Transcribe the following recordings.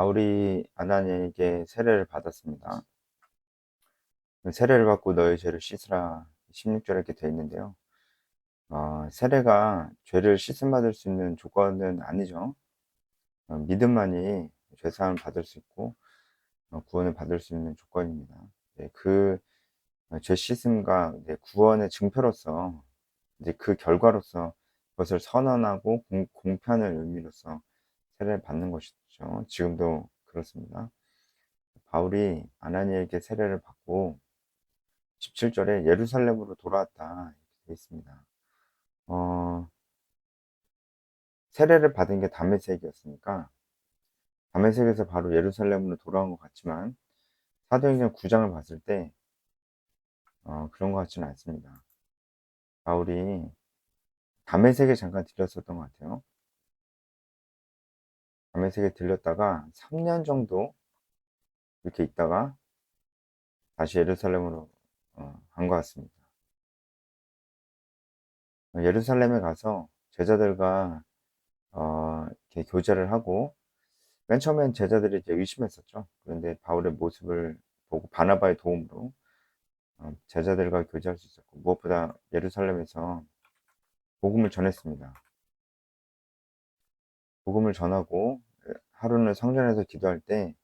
바울이 아나니에게 세례를 받았습니다. 세례를 받고 너의 죄를 씻으라 16절에 이렇게 되어 있는데요. 세례가 죄를 씻음 받을 수 있는 조건은 아니죠. 믿음만이 죄사함을 받을 수 있고 구원을 받을 수 있는 조건입니다. 네, 죄 씻음과 구원의 증표로서 이제 그 결과로서 그것을 선언하고 공표하는 의미로서 세례를 받는 것이죠. 지금도 그렇습니다. 바울이 아나니에게 세례를 받고 17절에 예루살렘으로 돌아왔다 이렇게 되어 있습니다. 어, 세례를 받은 게 다메섹이었으니까 다메섹에서 바로 예루살렘으로 돌아온 것 같지만 사도행전 9장을 봤을 때 그런 것 같지는 않습니다. 바울이 다메섹에 잠깐 들렸었던 것 같아요. 다메섹에 들렸다가 3년 정도 이렇게 있다가 다시 예루살렘으로 간 것 같습니다. 예루살렘에 가서 제자들과 이렇게 교제를 하고 맨 처음엔 제자들이 이제 의심했었죠. 그런데 바울의 모습을 보고 바나바의 도움으로 제자들과 교제할 수 있었고 무엇보다 예루살렘에서 복음을 전했습니다. 복음을 전하고 하루는 성전에서 기도할 때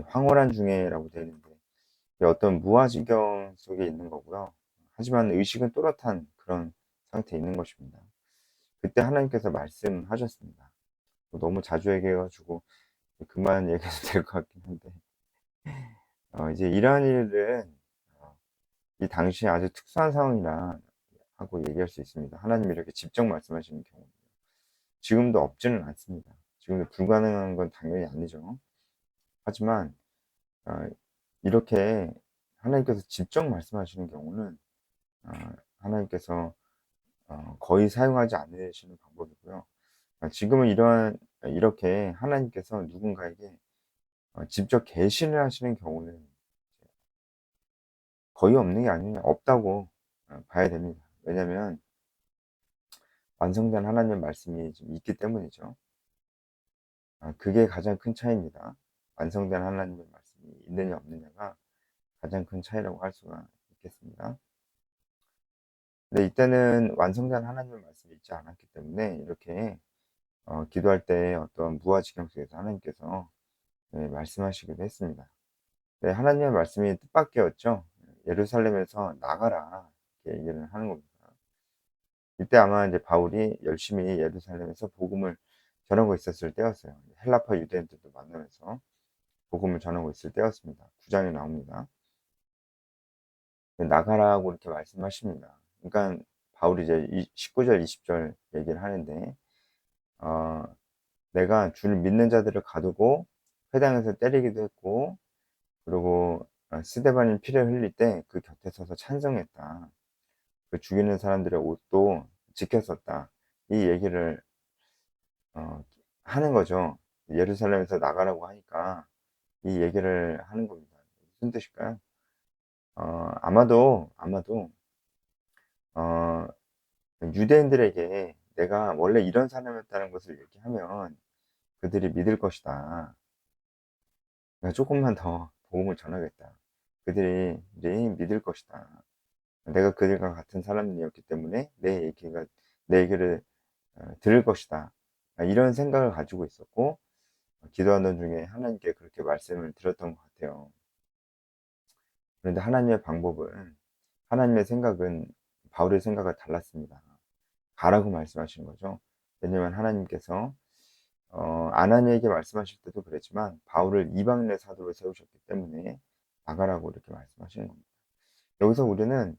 황홀한 중에라고 되어 있는데 어떤 무아지경 속에 있는 거고요. 하지만 의식은 또렷한 그런 상태에 있는 것입니다. 그때 하나님께서 말씀하셨습니다. 너무 자주 얘기해가지고 그만 얘기해도 될 것 같긴 한데 이제 이러한 일은 이 당시에 아주 특수한 상황이라 하고 얘기할 수 있습니다. 하나님이 이렇게 직접 말씀하시는 경우 지금도 없지는 않습니다. 지금도 불가능한 건 당연히 아니죠. 하지만 어, 이렇게 하나님께서 직접 말씀하시는 경우는 어, 하나님께서 거의 사용하지 않으시는 방법이고요. 지금은 이렇게 하나님께서 누군가에게 직접 계시를 하시는 경우는 거의 없는 게 아니라 없다고 봐야 됩니다. 왜냐하면 완성된 하나님의 말씀이 좀 있기 때문이죠. 그게 가장 큰 차이입니다. 완성된 하나님의 말씀이 있느냐 없느냐가 가장 큰 차이라고 할 수가 있겠습니다. 근데 이때는 완성된 하나님의 말씀이 있지 않았기 때문에 이렇게 기도할 때 어떤 무아지경 속에서 하나님께서 말씀하시기도 했습니다. 네, 하나님의 말씀이 뜻밖이었죠. 예루살렘에서 나가라 이렇게 얘기를 하는 겁니다. 이때 아마 이제 바울이 열심히 예루살렘에서 복음을 전하고 있었을 때였어요. 헬라파 유대인들도 만나면서 복음을 전하고 있을 때였습니다. 9장에 나옵니다. 나가라고 이렇게 말씀하십니다. 그러니까 바울이 이제 19절, 20절 얘기를 하는데 어, 내가 주를 믿는 자들을 가두고 회당에서 때리기도 했고 그리고 스데반인 피를 흘릴 때 그 곁에 서서 찬성했다. 그 죽이는 사람들의 옷도 지켰었다. 이 얘기를 어, 하는 거죠. 예루살렘에서 나가라고 하니까 이 얘기를 하는 겁니다. 무슨 뜻일까요? 아마도 어, 유대인들에게 내가 원래 이런 사람이었다는 것을 얘기하면 그들이 믿을 것이다. 내가 조금만 더 복음을 전하겠다. 그들이 믿을 것이다. 내가 그들과 같은 사람이었기 때문에 내 얘기를 들을 것이다. 이런 생각을 가지고 있었고 기도하던 중에 하나님께 그렇게 말씀을 드렸던 것 같아요. 그런데 하나님의 생각은 바울의 생각과 달랐습니다. 가라고 말씀하시는 거죠. 왜냐하면 하나님께서 아나니에게 말씀하실 때도 그랬지만 바울을 이방인의 사도로 세우셨기 때문에 나가라고 이렇게 말씀하시는 겁니다. 여기서 우리는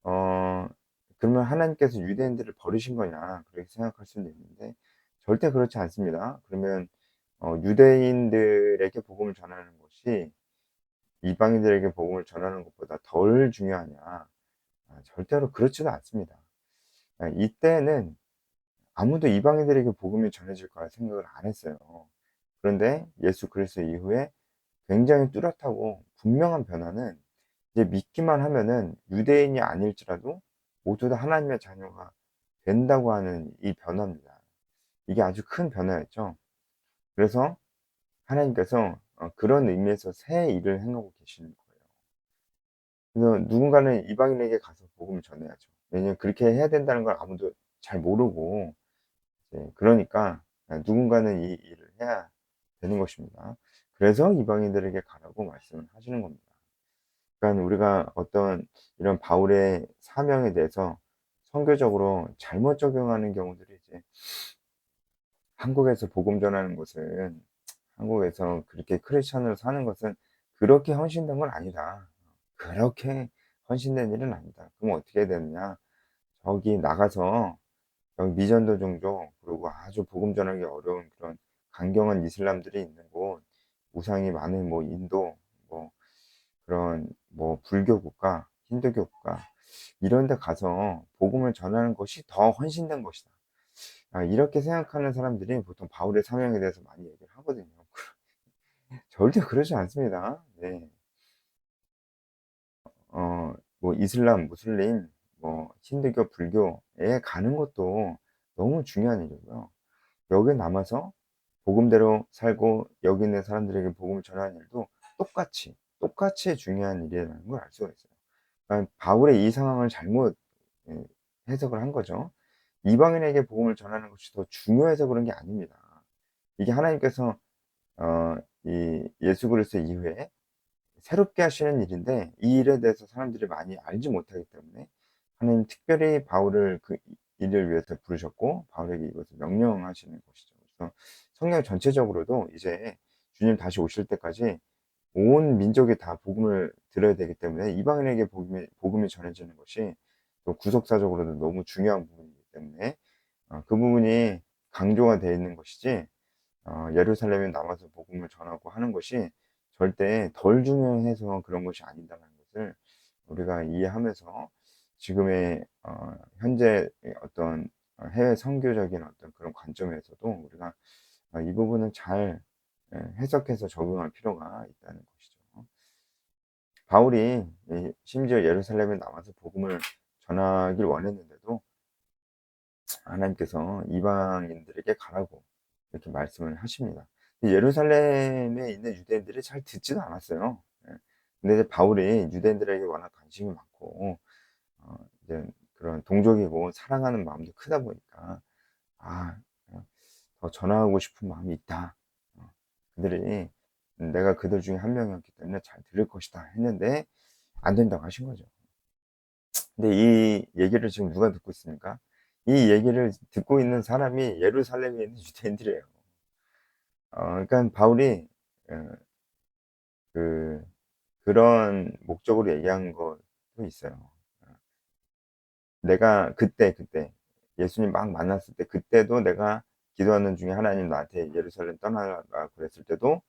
어, 그러면 하나님께서 유대인들을 버리신 거냐 그렇게 생각할 수도 있는데 절대 그렇지 않습니다. 그러면 유대인들에게 복음을 전하는 것이 이방인들에게 복음을 전하는 것보다 덜 중요하냐? 절대로 그렇지도 않습니다. 이때는 아무도 이방인들에게 복음이 전해질 거라 생각을 안 했어요. 그런데 예수 그리스도 이후에 굉장히 뚜렷하고 분명한 변화는 이제 믿기만 하면은 유대인이 아닐지라도 모두 다 하나님의 자녀가 된다고 하는 이 변화입니다. 이게 아주 큰 변화였죠. 그래서 하나님께서 그런 의미에서 새 일을 행하고 계시는 거예요. 그래서 누군가는 이방인에게 가서 복음을 전해야죠. 왜냐면 그렇게 해야 된다는 걸 아무도 잘 모르고, 그러니까 누군가는 이 일을 해야 되는 것입니다. 그래서 이방인들에게 가라고 말씀을 하시는 겁니다. 그러니까 우리가 어떤 이런 바울의 사명에 대해서 선교적으로 잘못 적용하는 경우들이 이제, 한국에서 복음 전하는 것은, 한국에서 그렇게 크리스천으로 사는 것은 그렇게 헌신된 건 아니다. 그렇게 헌신된 일은 아니다. 그럼 어떻게 해야 되느냐? 저기 나가서 여기 미전도 종족, 그리고 아주 복음 전하기 어려운 그런 강경한 이슬람들이 있는 곳, 우상이 많은 뭐 인도, 뭐 그런 뭐 불교 국가, 힌두교 국가, 이런 데 가서 복음을 전하는 것이 더 헌신된 것이다. 이렇게 생각하는 사람들이 보통 바울의 사명에 대해서 많이 얘기를 하거든요. 절대 그러지 않습니다. 네. 뭐 이슬람, 무슬림, 뭐 힌두교, 불교에 가는 것도 너무 중요한 일이고요. 여기에 남아서 복음대로 살고 여기 있는 사람들에게 복음을 전하는 일도 똑같이 중요한 일이라는 걸 알 수가 있어요. 그러니까 바울의 이 상황을 잘못 예, 해석을 한 거죠. 이방인에게 복음을 전하는 것이 더 중요해서 그런 게 아닙니다. 이게 하나님께서 이 예수 그리스도 이후에 새롭게 하시는 일인데, 이 일에 대해서 사람들이 많이 알지 못하기 때문에 하나님 특별히 바울을 그 일을 위해서 부르셨고 바울에게 이것을 명령하시는 것이죠. 그래서 성경 전체적으로도 이제 주님 다시 오실 때까지 온 민족이 다 복음을 들어야 되기 때문에 이방인에게 복음이 전해지는 것이 또 구속사적으로도 너무 중요한 부분이기 때문에 그 부분이 강조가 되어 있는 것이지, 예루살렘에 남아서 복음을 전하고 하는 것이 절대 덜 중요해서 그런 것이 아니다라는 것을 우리가 이해하면서, 지금의 현재 어떤 해외 선교적인 어떤 그런 관점에서도 우리가 이 부분은 잘 해석해서 적용할 필요가 있다는 것이죠. 바울이 심지어 예루살렘에 남아서 복음을 전하길 원했는데도 하나님께서 이방인들에게 가라고 이렇게 말씀을 하십니다. 예루살렘에 있는 유대인들이 잘 듣지도 않았어요. 근데 이제 바울이 유대인들에게 워낙 관심이 많고, 이제 그런 동족이고 사랑하는 마음도 크다 보니까, 아, 더 전하고 싶은 마음이 있다. 그들이 내가 그들 중에 한 명이었기 때문에 잘 들을 것이다 했는데 안 된다고 하신 거죠. 근데 이 얘기를 지금 누가 듣고 있습니까? 이 얘기를 듣고 있는 사람이 예루살렘에 있는 유대인들이에요. 그러니까 바울이 어, 그 그런 목적으로 얘기한 것도 있어요. 어, 내가 그때 예수님 막 만났을 때, 그때도 내가 기도하는 중에 하나님 나한테 예루살렘 떠나라 그랬을 때도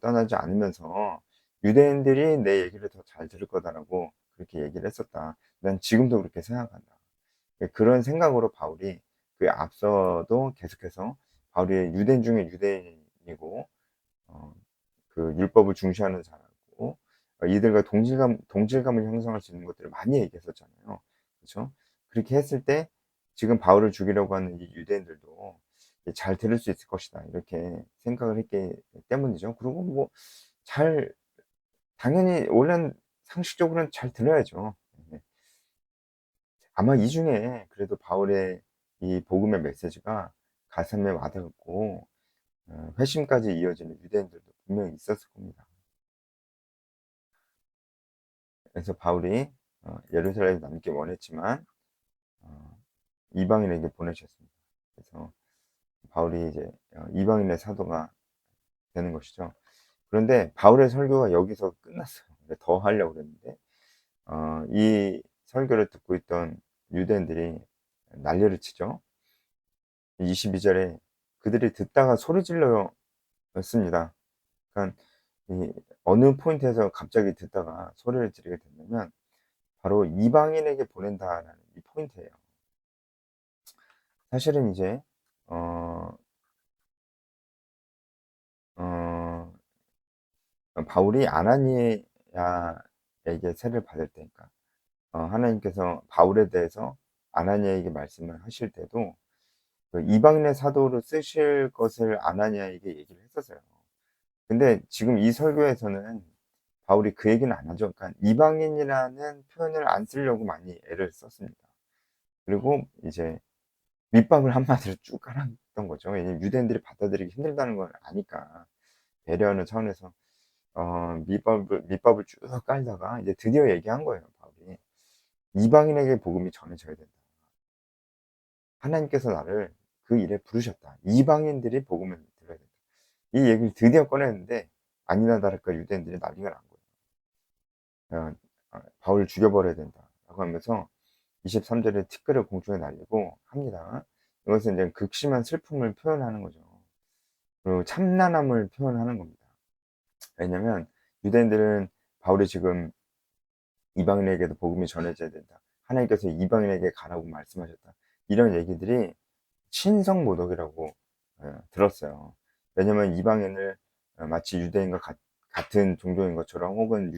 떠나지 않으면서 유대인들이 내 얘기를 더 잘 들을 거다라고 그렇게 얘기를 했었다. 난 지금도 그렇게 생각한다. 그런 생각으로 바울이 그 앞서도 계속해서 바울이 유대인 중에 유대인이고, 어, 그 율법을 중시하는 사람이고, 이들과 동질감을 형성할 수 있는 것들을 많이 얘기했었잖아요. 그렇죠? 그렇게 했을 때 지금 바울을 죽이려고 하는 이 유대인들도 잘 들을 수 있을 것이다, 이렇게 생각을 했기 때문이죠. 그리고 뭐 잘, 당연히 원래는 상식적으로는 잘 들어야죠. 네. 아마 이 중에 그래도 바울의 이 복음의 메시지가 가슴에 와닿았고 회심까지 이어지는 유대인들도 분명히 있었을 겁니다. 그래서 바울이 예루살렘에 남기 원했지만 어, 이방인에게 보내셨습니다. 그래서 바울이 이제 이방인의 사도가 되는 것이죠. 그런데 바울의 설교가 여기서 끝났어요. 더 하려고 그랬는데 이 설교를 듣고 있던 유대인들이 난리를 치죠. 22절에 그들이 듣다가 소리 질러였습니다. 그러니까 이 어느 포인트에서 갑자기 듣다가 소리를 지르게 됐냐면 바로 이방인에게 보낸다라는 이 포인트예요. 사실은 이제 어, 어, 바울이 아나니아에게 세를 받을 때니까, 하나님께서 바울에 대해서 아나니아에게 말씀을 하실 때도 그 이방인의 사도로 쓰실 것을 아나니아에게 얘기를 했었어요. 근데 지금 이 설교에서는 바울이 그 얘기는 안 하죠. 그러니까 이방인이라는 표현을 안 쓰려고 많이 애를 썼습니다. 그리고 이제 밑밥을 한마디로 쭉 깔았던 거죠. 왜냐면 유대인들이 받아들이기 힘들다는 걸 아니까 배려하는 차원에서 밑밥을 쭉 깔다가 이제 드디어 얘기한 거예요, 바울이. 이방인에게 복음이 전해져야 된다. 하나님께서 나를 그 일에 부르셨다. 이방인들이 복음을 들어야 된다. 이 얘기를 드디어 꺼냈는데 아니나 다를까 유대인들이 난리가 난 거예요. 바울을 죽여버려야 된다라고 하면서 23절에 티끌을 공중에 날리고 합니다. 이것은 이제 극심한 슬픔을 표현하는 거죠. 그리고 참난함을 표현하는 겁니다. 왜냐면 유대인들은 바울이 지금 이방인에게도 복음이 전해져야 된다. 하나님께서 이방인에게 가라고 말씀하셨다. 이런 얘기들이 신성모독이라고 들었어요. 왜냐면 이방인을 마치 유대인과 같은 종족인 것처럼 혹은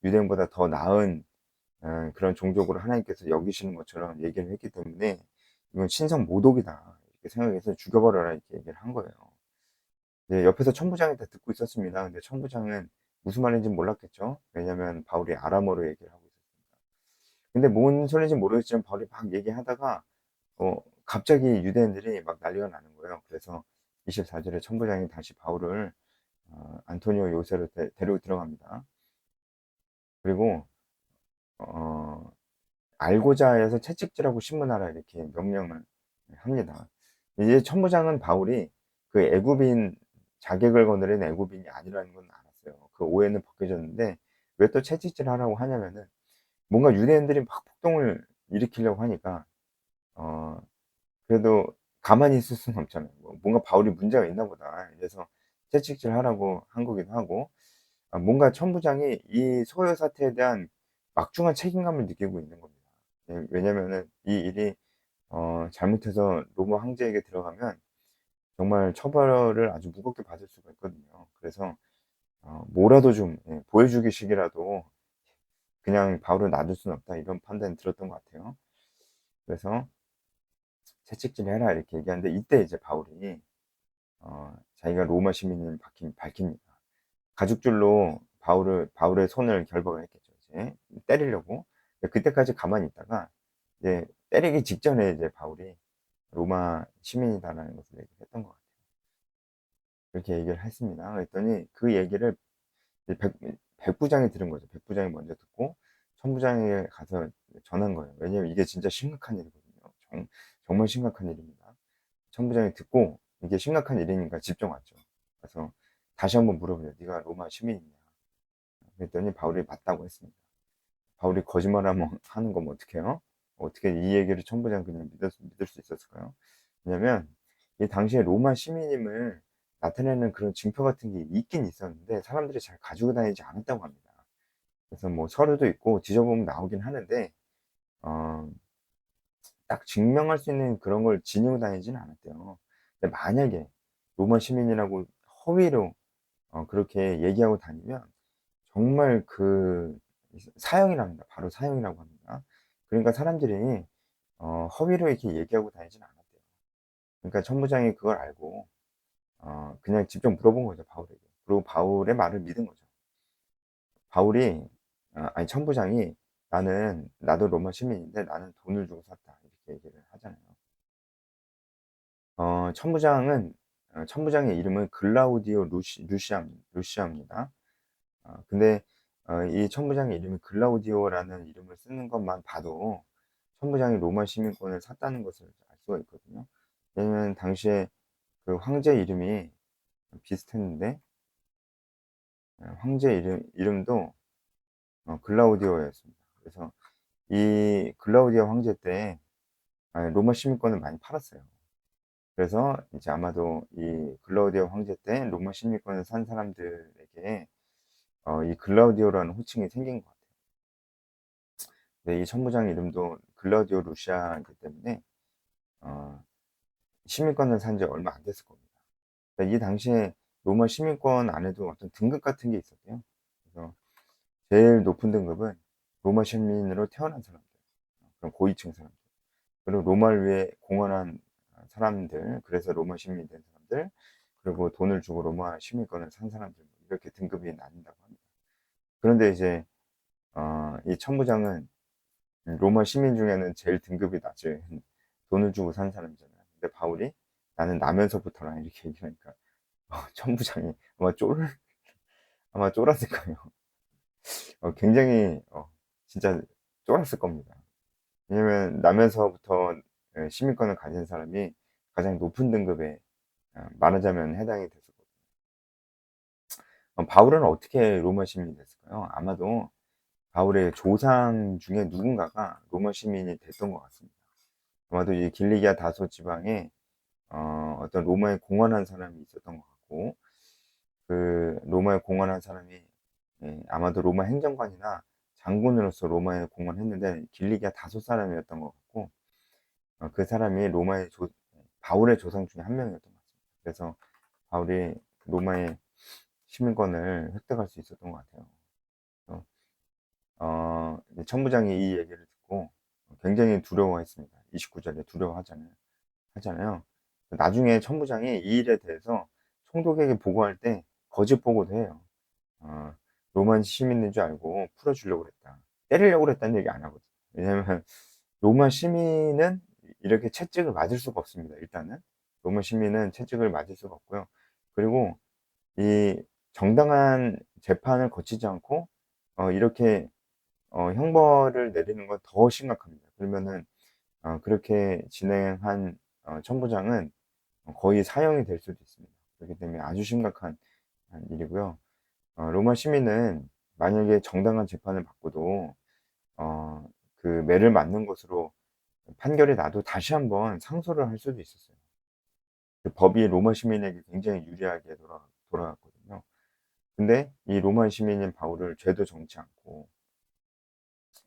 유대인보다 더 나은 그런 종족으로 하나님께서 여기시는 것처럼 얘기를 했기 때문에 이건 신성모독이다. 이렇게 생각해서 죽여버려라 이렇게 얘기를 한 거예요. 네, 옆에서 천부장이 다 듣고 있었습니다. 근데 천부장은 무슨 말인지 몰랐겠죠. 왜냐면 바울이 아람어로 얘기를 하고 있었습니다. 근데 뭔 소리인지 모르겠지만 바울이 막 얘기하다가 갑자기 유대인들이 막 난리가 나는 거예요. 그래서 24절에 천부장이 다시 바울을 안토니오 요새로 데리고 들어갑니다. 그리고 어, 알고자 해서 채찍질하고 신문하라 이렇게 명령을 합니다. 이제 천부장은 바울이 그 애굽인 자객을 거느린 애굽인이 아니라는 건 알았어요. 그 오해는 벗겨졌는데 왜 또 채찍질 하라고 하냐면은 뭔가 유대인들이 막 폭동을 일으키려고 하니까 어 그래도 가만히 있을 수는 없잖아요. 뭔가 바울이 문제가 있나 보다. 그래서 채찍질 하라고 한 거기도 하고 뭔가 천부장이 이 소요 사태에 대한 막중한 책임감을 느끼고 있는 겁니다. 왜냐면은 이 일이 잘못해서 로마 황제에게 들어가면 정말 처벌을 아주 무겁게 받을 수가 있거든요. 그래서 뭐라도 좀 보여주기식이라도 그냥 바울을 놔둘 수는 없다 이런 판단이 들었던 것 같아요. 그래서 채찍질 해라 이렇게 얘기하는데 이때 이제 바울이 자기가 로마 시민을 밝힙니다. 가죽줄로 바울의 손을 결박을 했겠죠. 이제 때리려고. 그때까지 가만히 있다가 이제 때리기 직전에 이제 바울이 로마 시민이다라는 것을 얘기했던 것 같아요. 그렇게 얘기를 했습니다. 그랬더니 그 얘기를 백부장이 들은 거죠. 백부장이 먼저 듣고 천부장에게 가서 전한 거예요. 왜냐면 이게 진짜 심각한 일이거든요. 정말 심각한 일입니다. 천부장이 듣고 이게 심각한 일이니까 집중 왔죠. 그래서 다시 한번 물어보죠. 네가 로마 시민이냐? 그랬더니 바울이 맞다고 했습니다. 바울이 거짓말하면 하는 거면 어떡해요? 어떻게 이 얘기를 천부장 그냥 믿을 수 있었을까요? 왜냐면 이 당시에 로마 시민임을 나타내는 그런 증표 같은 게 있긴 있었는데 사람들이 잘 가지고 다니지 않았다고 합니다. 그래서 뭐 서류도 있고 뒤져보면 나오긴 하는데 어, 딱 증명할 수 있는 그런 걸 지니고 다니지는 않았대요. 근데 만약에 로마 시민이라고 허위로 그렇게 얘기하고 다니면 정말 그 사형이랍니다. 바로 사형이라고 합니다. 그러니까 사람들이 허위로 이렇게 얘기하고 다니지는 않았대요. 그러니까 천부장이 그걸 알고 그냥 직접 물어본 거죠, 바울에게. 그리고 바울의 말을 믿은 거죠. 바울이 아니 천부장이 나도 로마 시민인데 나는 돈을 주고 샀다. 이렇게 얘기를 하잖아요. 천부장의 이름은 글라우디오 루시아입니다. 근데 이 천부장의 이름이 글라우디오라는 이름을 쓰는 것만 봐도 천부장이 로마 시민권을 샀다는 것을 알 수가 있거든요. 왜냐면 당시에 그 황제 이름이 비슷했는데 황제 이름도 글라우디오였습니다. 그래서 이 글라우디오 황제 때 로마 시민권을 많이 팔았어요. 그래서 이제 아마도 이 글라우디오 황제 때 로마 시민권을 산 사람들에게 이 글라우디오라는 호칭이 생긴 것 같아요. 네, 이 천부장 이름도 글라우디오 루시아이기 때문에 어, 시민권을 산 지 얼마 안 됐을 겁니다. 그러니까 이 당시에 로마 시민권 안에도 어떤 등급 같은 게 있었대요. 그래서 제일 높은 등급은 로마 시민으로 태어난 사람들, 그런 고위층 사람들, 그리고 로마를 위해 공헌한 사람들, 그래서 로마 시민이 된 사람들, 그리고 돈을 주고 로마 시민권을 산 사람들 이렇게 등급이 나뉜다고 합니다. 그런데 이제 이 천부장은 로마 시민 중에는 제일 등급이 낮은 돈을 주고 산 사람이잖아요. 근데 바울이 나는 나면서부터라 이렇게 얘기하니까 천부장이 아마 쫄았을 거예요. 굉장히 진짜 쫄았을 겁니다. 왜냐면 나면서부터 시민권을 가진 사람이 가장 높은 등급에 말하자면 해당이 됐었거든요. 바울은 어떻게 로마 시민이 됐을까요? 아마도 바울의 조상 중에 누군가가 로마 시민이 됐던 것 같습니다. 아마도 이 길리기아 다소 지방에 어떤 로마에 공헌한 사람이 있었던 것 같고, 그 로마에 공헌한 사람이 아마도 로마 행정관이나 장군으로서 로마에 공헌했는데 길리기아 다소 사람이었던 것 같고, 그 사람이 바울의 조상 중에 한 명이었던 것 같습니다. 그래서 바울이 로마의 시민권을 획득할 수 있었던 것 같아요. 그래서 천부장이 이 얘기를 듣고 굉장히 두려워했습니다. 29절에 하잖아요. 나중에 천부장이 이 일에 대해서 총독에게 보고할 때 거짓 보고도 해요. 어, 로마 시민인 줄 알고 풀어주려고 그랬다. 때리려고 그랬다는 얘기 안 하거든요. 왜냐면 로마 시민은 이렇게 채찍을 맞을 수가 없습니다. 일단은 로마 시민은 채찍을 맞을 수가 없고요. 그리고 이 정당한 재판을 거치지 않고 이렇게 형벌을 내리는 건 더 심각합니다. 그러면은 그렇게 진행한 천부장은 거의 사형이 될 수도 있습니다. 그렇기 때문에 아주 심각한 일이고요. 로마 시민은 만약에 정당한 재판을 받고도 그 매를 맞는 것으로 판결이 나도 다시 한번 상소를 할 수도 있었어요. 그 법이 로마 시민에게 굉장히 유리하게 돌아갔거든요. 근데 이 로마 시민인 바울을 죄도 정치 않고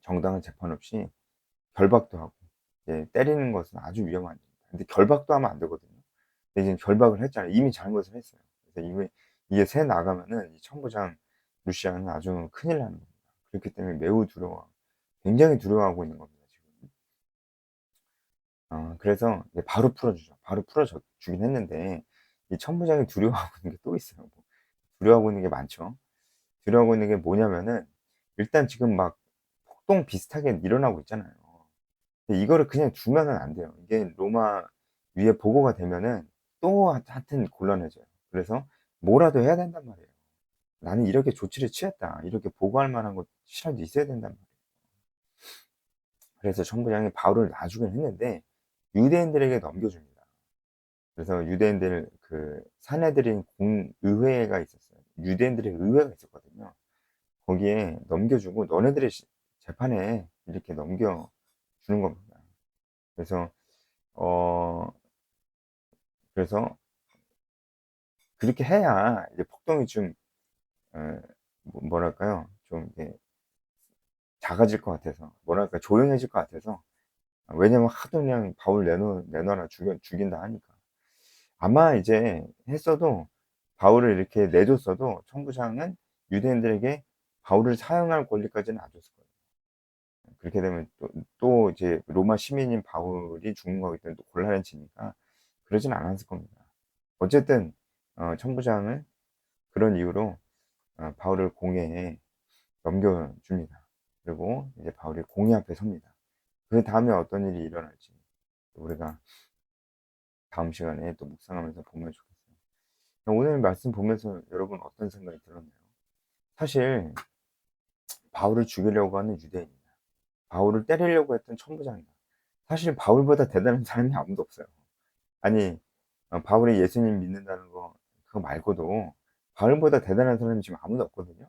정당한 재판 없이 결박도 하고 때리는 것은 아주 위험한 일입니다. 근데 결박도 하면 안 되거든요. 근데 지금 결박을 했잖아요. 이미 잘못을 했어요. 그래서 이게 새 나가면은 이 천부장 루시아는 아주 큰일 나는 겁니다. 그렇기 때문에 매우 굉장히 두려워하고 있는 겁니다, 지금. 그래서 바로 풀어주죠. 바로 풀어주긴 했는데, 이 천부장이 두려워하고 있는 게 또 있어요. 뭐. 두려워하고 있는 게 많죠. 두려워하고 있는 게 뭐냐면은, 일단 지금 막 폭동 비슷하게 일어나고 있잖아요. 근데 이거를 그냥 두면은 안 돼요. 이게 로마 위에 보고가 되면은 또 하여튼 곤란해져요. 그래서 뭐라도 해야 된단 말이에요. 나는 이렇게 조치를 취했다. 이렇게 보고할 만한 것이라도 있어야 된단 말이에요. 그래서 천부장이 바울을 놔주긴 했는데 유대인들에게 넘겨줍니다. 그래서 유대인들 그 사내들인 공의회가 있었어요. 유대인들의 의회가 있었거든요. 거기에 넘겨주고 너네들의 재판에 이렇게 넘겨주는 겁니다. 그래서 어 그래서 그렇게 해야 이제 폭동이 좀 어, 뭐랄까요? 좀 이렇게 작아질 것 같아서 뭐랄까 조용해질 것 같아서 왜냐면 하도 그냥 바울 내놔라 죽인다 하니까 아마 이제 했어도 바울을 이렇게 내줬어도 천부장은 유대인들에게 바울을 사형할 권리까지는 안 줬을 거예요. 그렇게 되면 또 이제 로마 시민인 바울이 죽는 거기 때문에 또 곤란해지니까 그러진 않았을 겁니다. 어쨌든 천부장은 그런 이유로 바울을 공회에 넘겨줍니다. 그리고 이제 바울이 공회 앞에 섭니다. 그 다음에 어떤 일이 일어날지 우리가 다음 시간에 또 묵상하면서 보면 좋겠어요. 오늘 말씀 보면서 여러분 어떤 생각이 들었나요? 사실 바울을 죽이려고 하는 유대인이다. 바울을 때리려고 했던 천부장이다. 사실 바울보다 대단한 사람이 아무도 없어요. 아니 바울이 예수님 믿는다는 거 그거 말고도 바울보다 대단한 사람이 지금 아무도 없거든요.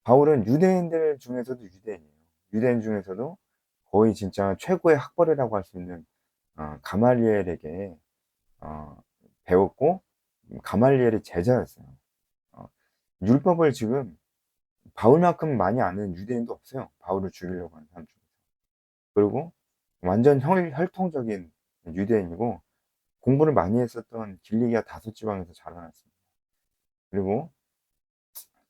바울은 유대인들 중에서도 유대인이에요. 유대인 중에서도 거의 진짜 최고의 학벌이라고 할 수 있는 가말리엘에게 어, 배웠고 가말리엘의 제자였어요. 어, 율법을 지금 바울만큼 많이 아는 유대인도 없어요. 바울을 죽이려고 하는 사람 중에서. 그리고 완전 혈통적인 유대인이고 공부를 많이 했었던 길리기아 다섯 지방에서 자라났습니다. 그리고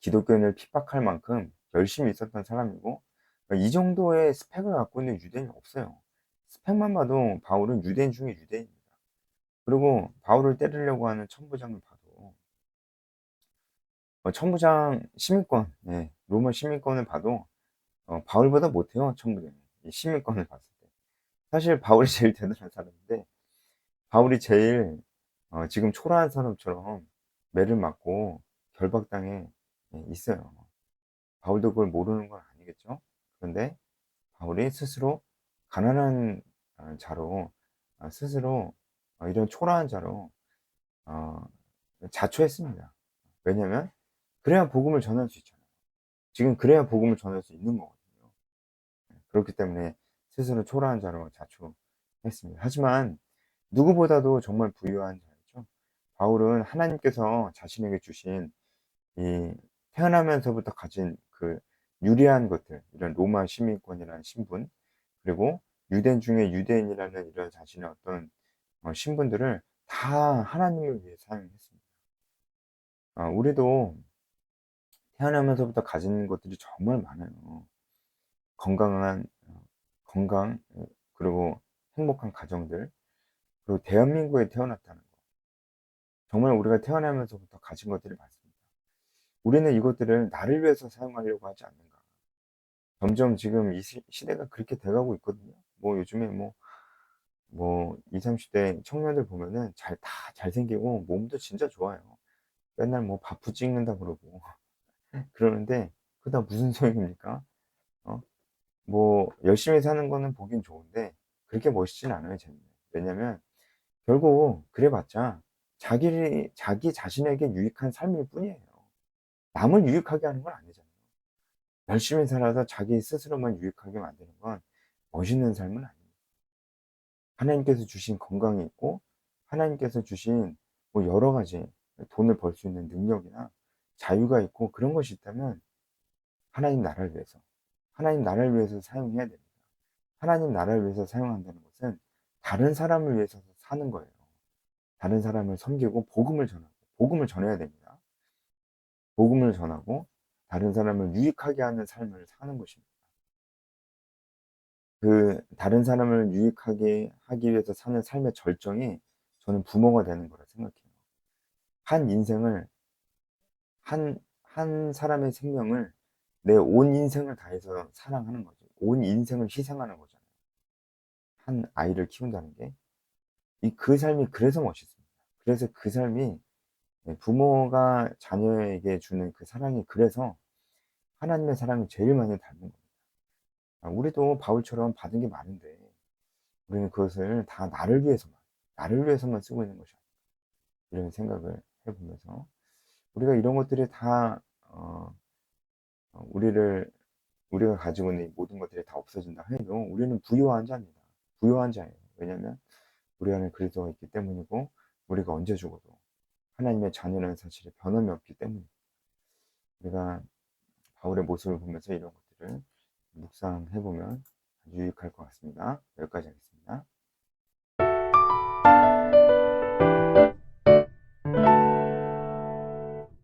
기독교인을 핍박할 만큼 열심히 있었던 사람이고 이 정도의 스펙을 갖고 있는 유대인이 없어요. 스펙만 봐도 바울은 유대인 중에 유대인입니다. 그리고 바울을 때리려고 하는 천부장을 봐도 천부장 시민권, 예, 로마 시민권을 봐도 바울보다 못해요, 천부장이. 이 시민권을 봤을 때. 사실 바울이 제일 대단한 사람인데, 바울이 제일 지금 초라한 사람처럼 매를 맞고 결박당해 있어요. 바울도 그걸 모르는 건 아니겠죠. 그런데 바울이 스스로 가난한 자로, 스스로 이런 초라한 자로 어, 자초했습니다. 왜냐면 그래야 복음을 전할 수 있잖아요. 지금 그래야 복음을 전할 수 있는 거거든요. 그렇기 때문에 스스로 초라한 자로 자초했습니다. 하지만 누구보다도 정말 부유한 자였죠. 바울은 하나님께서 자신에게 주신 이 태어나면서부터 가진 그 유리한 것들, 이런 로마 시민권이라는 신분, 그리고 유대인 중에 유대인이라는 이런 자신의 어떤 신분들을 다 하나님을 위해 사용했습니다. 우리도 태어나면서부터 가진 것들이 정말 많아요. 건강한 건강, 그리고 행복한 가정들, 그리고 대한민국에 태어났다는 거. 정말 우리가 태어나면서부터 가진 것들이 많습니다. 우리는 이것들을 나를 위해서 사용하려고 하지 않는가. 점점 지금 이 시대가 그렇게 돼가고 있거든요. 뭐 요즘에 뭐 20, 30대 청년들 보면은 다 잘생기고 몸도 진짜 좋아요. 맨날 뭐 바프 찍는다 그러고 그러는데 그다 무슨 소용입니까? 어? 뭐 열심히 사는 거는 보긴 좋은데 그렇게 멋있진 않아요, 쟤는. 왜냐면 결국 그래봤자 자기 자신에게 유익한 삶일 뿐이에요. 남을 유익하게 하는 건 아니잖아요. 열심히 살아서 자기 스스로만 유익하게 만드는 건 멋있는 삶은 아닙니다. 하나님께서 주신 건강이 있고 하나님께서 주신 뭐 여러 가지 돈을 벌 수 있는 능력이나 자유가 있고 그런 것이 있다면 하나님 나라를 위해서, 하나님 나라를 위해서 사용해야 됩니다. 하나님 나라를 위해서 사용한다는 것은 다른 사람을 위해서 사는 거예요. 다른 사람을 섬기고 복음을 전하고, 복음을 전해야 됩니다. 복음을 전하고 다른 사람을 유익하게 하는 삶을 사는 것입니다. 그 다른 사람을 유익하게 하기 위해서 사는 삶의 절정이 저는 부모가 되는 거라 생각해요. 한 인생을, 한 사람의 생명을 내 온 인생을 다해서 사랑하는 거죠. 온 인생을 희생하는 거잖아요. 한 아이를 키운다는 게. 그 삶이 그래서 멋있습니다. 그래서 그 삶이 부모가 자녀에게 주는 그 사랑이 그래서 하나님의 사랑을 제일 많이 닮은 겁니다. 우리도 바울처럼 받은 게 많은데 우리는 그것을 다 나를 위해서만 쓰고 있는 것이 아닐까. 이런 생각을 해보면서 우리가 이런 것들이 다 우리가 가지고 있는 모든 것들이 다 없어진다 해도 우리는 부유한 자입니다. 부유한 자예요. 왜냐하면 우리 안에 그리스도가 있기 때문이고 우리가 언제 죽어도 하나님의 자녀라는 사실에 변함이 없기 때문입니다. 우리가 바울의 모습을 보면서 이런 것들을 묵상해 보면 아주 유익할 것 같습니다. 여기까지 하겠습니다.